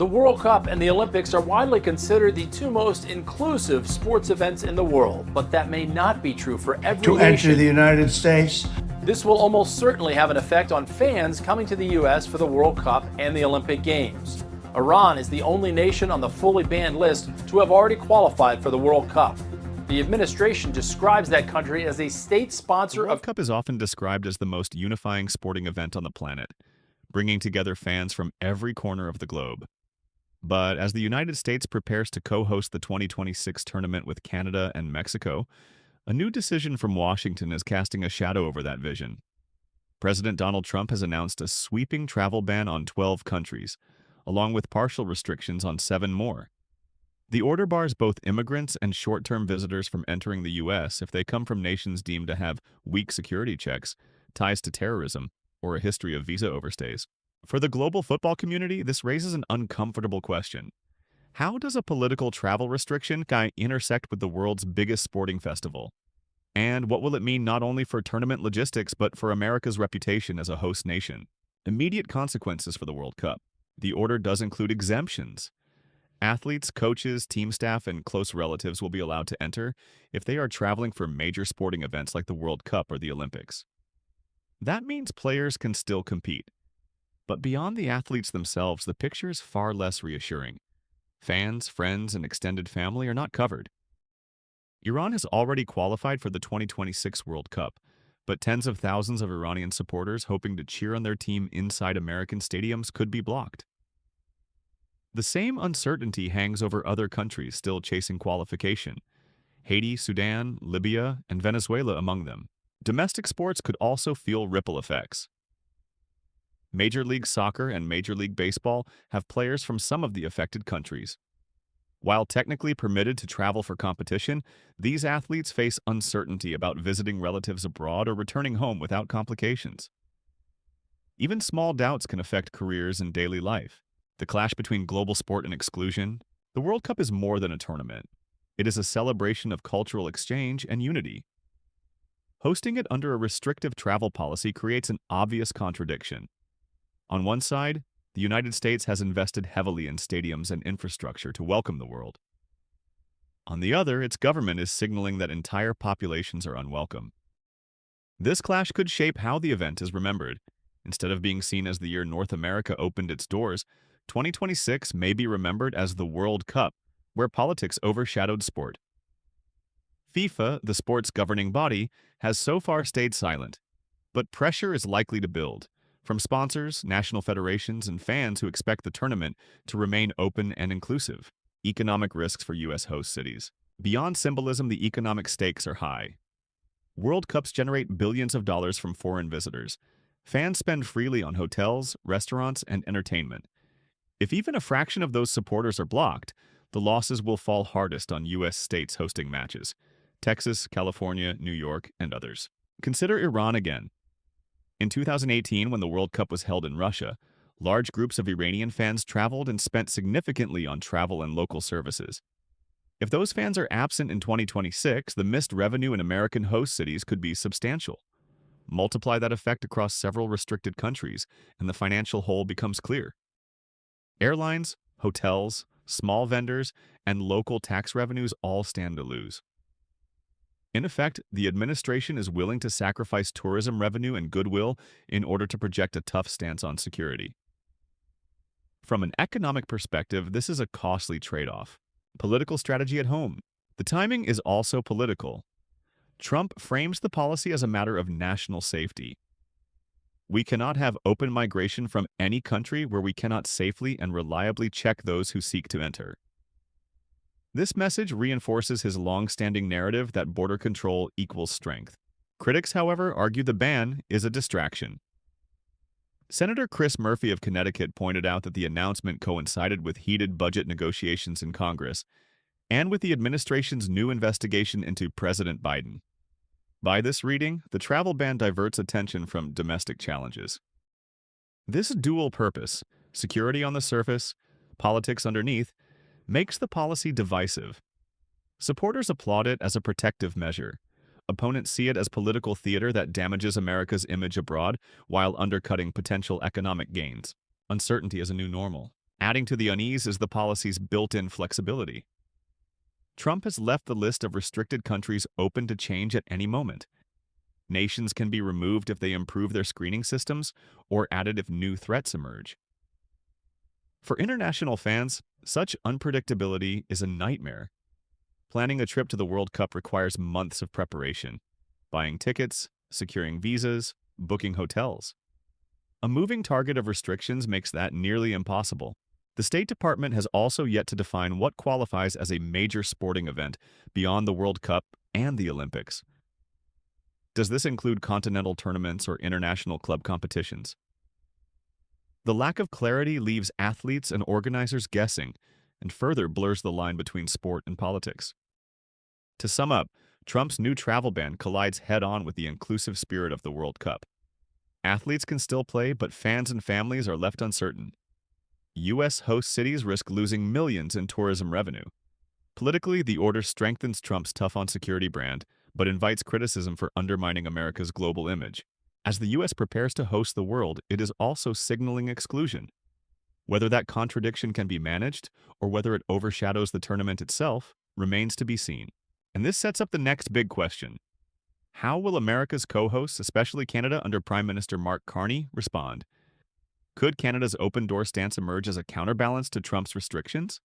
The World Cup and the Olympics are widely considered the two most inclusive sports events in the world, but that may not be true for every to nation. enter the United States. This will almost certainly have an effect on fans coming to the U.S. for the World Cup and the Olympic Games. Iran is the only nation on the fully banned list to have already qualified for the World Cup. The administration describes that country as a state sponsor The World of Cup is often described as the most unifying sporting event on the planet, bringing together fans from every corner of the globe. But as the United States prepares to co-host the 2026 tournament with Canada and Mexico, a new decision from Washington is casting a shadow over that vision. President Donald Trump has announced a sweeping travel ban on 12 countries, along with partial restrictions on 7 more. The order bars both immigrants and short-term visitors from entering the U.S. if they come from nations deemed to have weak security checks, ties to terrorism, or a history of visa overstays. For the global football community, this raises an uncomfortable question. How does a political travel restriction intersect with the world's biggest sporting festival? And what will it mean not only for tournament logistics, but for America's reputation as a host nation? Immediate consequences for the World Cup. The order does include exemptions. Athletes, coaches, team staff, and close relatives will be allowed to enter if they are traveling for major sporting events like the World Cup or the Olympics. That means players can still compete. But beyond the athletes themselves, the picture is far less reassuring. Fans, friends, and extended family are not covered. Iran has already qualified for the 2026 World Cup, but tens of thousands of Iranian supporters hoping to cheer on their team inside American stadiums could be blocked. The same uncertainty hangs over other countries still chasing qualification, Haiti, Sudan, Libya, and Venezuela among them. Domestic sports could also feel ripple effects. Major League Soccer and Major League Baseball have players from some of the affected countries. While technically permitted to travel for competition, these athletes face uncertainty about visiting relatives abroad or returning home without complications. Even small doubts can affect careers and daily life. The clash between global sport and exclusion. The World Cup is more than a tournament. It is a celebration of cultural exchange and unity. Hosting it under a restrictive travel policy creates an obvious contradiction. On one side, the United States has invested heavily in stadiums and infrastructure to welcome the world. On the other, its government is signaling that entire populations are unwelcome. This clash could shape how the event is remembered. Instead of being seen as the year North America opened its doors, 2026 may be remembered as the World Cup, where politics overshadowed sport. FIFA, the sport's governing body, has so far stayed silent, but pressure is likely to build from sponsors, national federations, and fans who expect the tournament to remain open and inclusive. Economic risks for U.S. host cities. Beyond symbolism, the economic stakes are high. World Cups generate billions of dollars from foreign visitors. Fans spend freely on hotels, restaurants, and entertainment. If even a fraction of those supporters are blocked, the losses will fall hardest on U.S. states hosting matches: Texas, California, New York, and others. Consider Iran again. In 2018, when the World Cup was held in Russia, large groups of Iranian fans traveled and spent significantly on travel and local services. If those fans are absent in 2026, the missed revenue in American host cities could be substantial. Multiply that effect across several restricted countries, and the financial hole becomes clear. Airlines, hotels, small vendors, and local tax revenues all stand to lose. In effect, the administration is willing to sacrifice tourism revenue and goodwill in order to project a tough stance on security. From an economic perspective, this is a costly trade-off. Political strategy at home. The timing is also political. Trump frames the policy as a matter of national safety. We cannot have open migration from any country where we cannot safely and reliably check those who seek to enter. This message reinforces his long-standing narrative that border control equals strength. Critics, however, argue the ban is a distraction. Senator Chris Murphy of Connecticut pointed out that the announcement coincided with heated budget negotiations in Congress and with the administration's new investigation into President Biden. By this reading, the travel ban diverts attention from domestic challenges. This dual purpose, security on the surface, politics underneath, makes the policy divisive. Supporters applaud it as a protective measure. Opponents see it as political theater that damages America's image abroad while undercutting potential economic gains. Uncertainty is a new normal. Adding to the unease is the policy's built-in flexibility. Trump has left the list of restricted countries open to change at any moment. Nations can be removed if they improve their screening systems or added if new threats emerge. For international fans, such unpredictability is a nightmare. Planning a trip to the World Cup requires months of preparation, buying tickets, securing visas, booking hotels. A moving target of restrictions makes that nearly impossible. The State Department has also yet to define what qualifies as a major sporting event beyond the World Cup and the Olympics. Does this include continental tournaments or international club competitions? The lack of clarity leaves athletes and organizers guessing and further blurs the line between sport and politics. To sum up, Trump's new travel ban collides head-on with the inclusive spirit of the World Cup. Athletes can still play, but fans and families are left uncertain. U.S. host cities risk losing millions in tourism revenue. Politically, the order strengthens Trump's tough-on-security brand, but invites criticism for undermining America's global image. As the U.S. prepares to host the world, it is also signaling exclusion. Whether that contradiction can be managed, or whether it overshadows the tournament itself, remains to be seen. And this sets up the next big question. How will America's co-hosts, especially Canada under Prime Minister Mark Carney, respond? Could Canada's open-door stance emerge as a counterbalance to Trump's restrictions?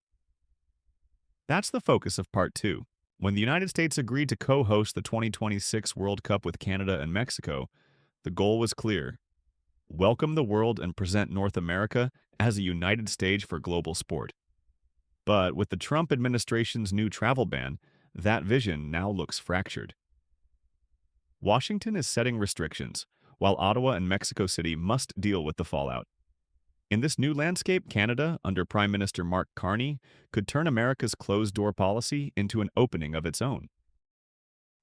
That's the focus of Part 2. When the United States agreed to co-host the 2026 World Cup with Canada and Mexico, the goal was clear. Welcome the world and present North America as a united stage for global sport. But with the Trump administration's new travel ban, that vision now looks fractured. Washington is setting restrictions, while Ottawa and Mexico City must deal with the fallout. In this new landscape, Canada, under Prime Minister Mark Carney, could turn America's closed-door policy into an opening of its own.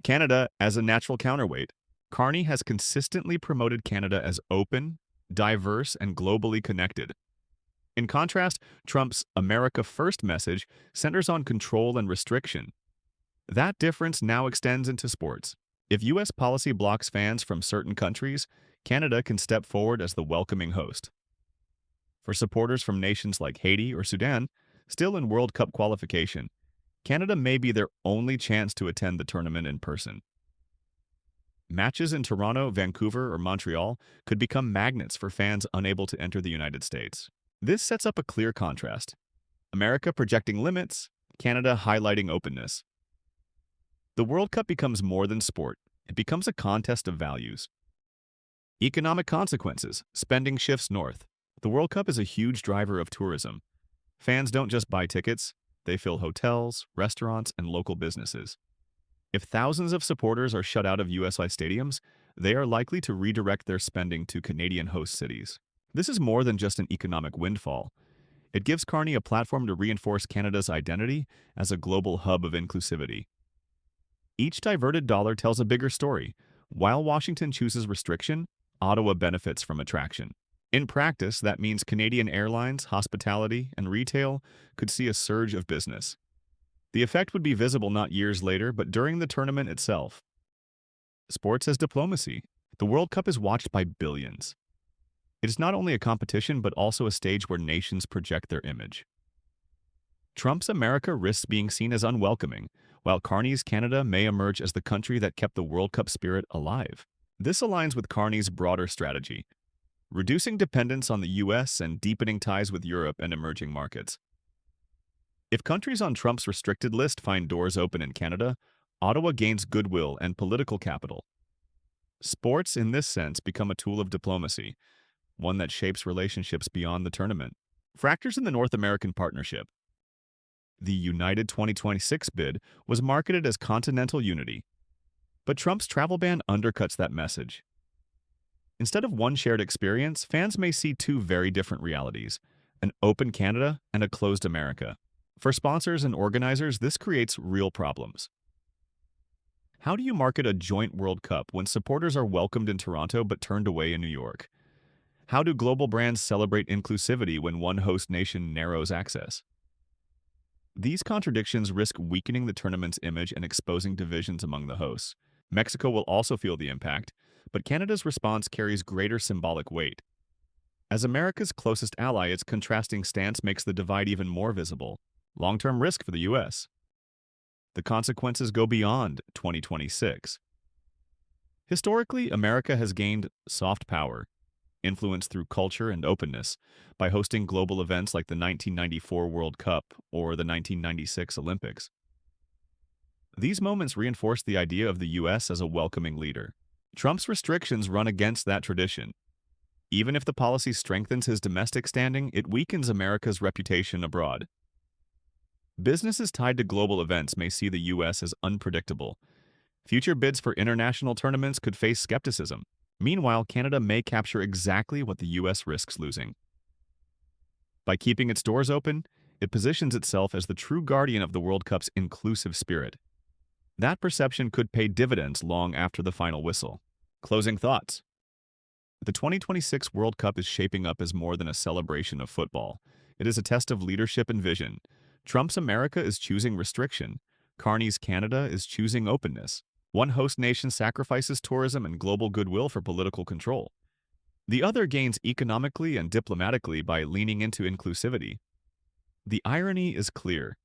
Canada as a natural counterweight, Carney has consistently promoted Canada as open, diverse, and globally connected. In contrast, Trump's America First message centers on control and restriction. That difference now extends into sports. If U.S. policy blocks fans from certain countries, Canada can step forward as the welcoming host. For supporters from nations like Haiti or Sudan, still in World Cup qualification, Canada may be their only chance to attend the tournament in person. Matches in Toronto, Vancouver, or Montreal could become magnets for fans unable to enter the United States. This sets up a clear contrast. America projecting limits, Canada highlighting openness. The World Cup becomes more than sport. It becomes a contest of values. Economic consequences. Spending shifts north. The World Cup is a huge driver of tourism. Fans don't just buy tickets, they fill hotels, restaurants, and local businesses. If thousands of supporters are shut out of US-wide stadiums, they are likely to redirect their spending to Canadian host cities. This is more than just an economic windfall. It gives Carney a platform to reinforce Canada's identity as a global hub of inclusivity. Each diverted dollar tells a bigger story. While Washington chooses restriction, Ottawa benefits from attraction. In practice, that means Canadian airlines, hospitality, and retail could see a surge of business. The effect would be visible not years later, but during the tournament itself. Sports as diplomacy. The World Cup is watched by billions. It is not only a competition, but also a stage where nations project their image. Trump's America risks being seen as unwelcoming, while Carney's Canada may emerge as the country that kept the World Cup spirit alive. This aligns with Carney's broader strategy, reducing dependence on the U.S. and deepening ties with Europe and emerging markets. If countries on Trump's restricted list find doors open in Canada, Ottawa gains goodwill and political capital. Sports, in this sense, become a tool of diplomacy, one that shapes relationships beyond the tournament. Fractures in the North American partnership. The United 2026 bid was marketed as continental unity, but Trump's travel ban undercuts that message. Instead of one shared experience, fans may see two very different realities, an open Canada and a closed America. For sponsors and organizers, this creates real problems. How do you market a joint World Cup when supporters are welcomed in Toronto but turned away in New York? How do global brands celebrate inclusivity when one host nation narrows access? These contradictions risk weakening the tournament's image and exposing divisions among the hosts. Mexico will also feel the impact, but Canada's response carries greater symbolic weight. As America's closest ally, its contrasting stance makes the divide even more visible. Long-term risk for the U.S. The consequences go beyond 2026. Historically, America has gained soft power, influence through culture and openness, by hosting global events like the 1994 World Cup or the 1996 Olympics. These moments reinforce the idea of the U.S. as a welcoming leader. Trump's restrictions run against that tradition. Even if the policy strengthens his domestic standing, it weakens America's reputation abroad. Businesses tied to global events may see the U.S. as unpredictable. Future bids for international tournaments could face skepticism. Meanwhile, Canada may capture exactly what the U.S. risks losing. By keeping its doors open, it positions itself as the true guardian of the World Cup's inclusive spirit. That perception could pay dividends long after the final whistle. Closing thoughts. The 2026 World Cup is shaping up as more than a celebration of football. It is a test of leadership and vision. Trump's America is choosing restriction. Carney's Canada is choosing openness. One host nation sacrifices tourism and global goodwill for political control. The other gains economically and diplomatically by leaning into inclusivity. The irony is clear.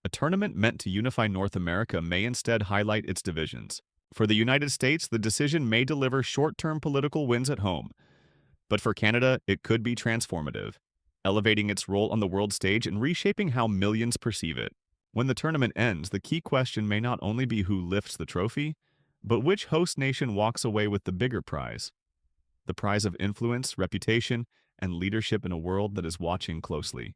A tournament meant to unify North America may instead highlight its divisions. For the United States, the decision may deliver short-term political wins at home. But for Canada, it could be transformative, elevating its role on the world stage and reshaping how millions perceive it. When the tournament ends, the key question may not only be who lifts the trophy, but which host nation walks away with the bigger prize. The prize of influence, reputation, and leadership in a world that is watching closely.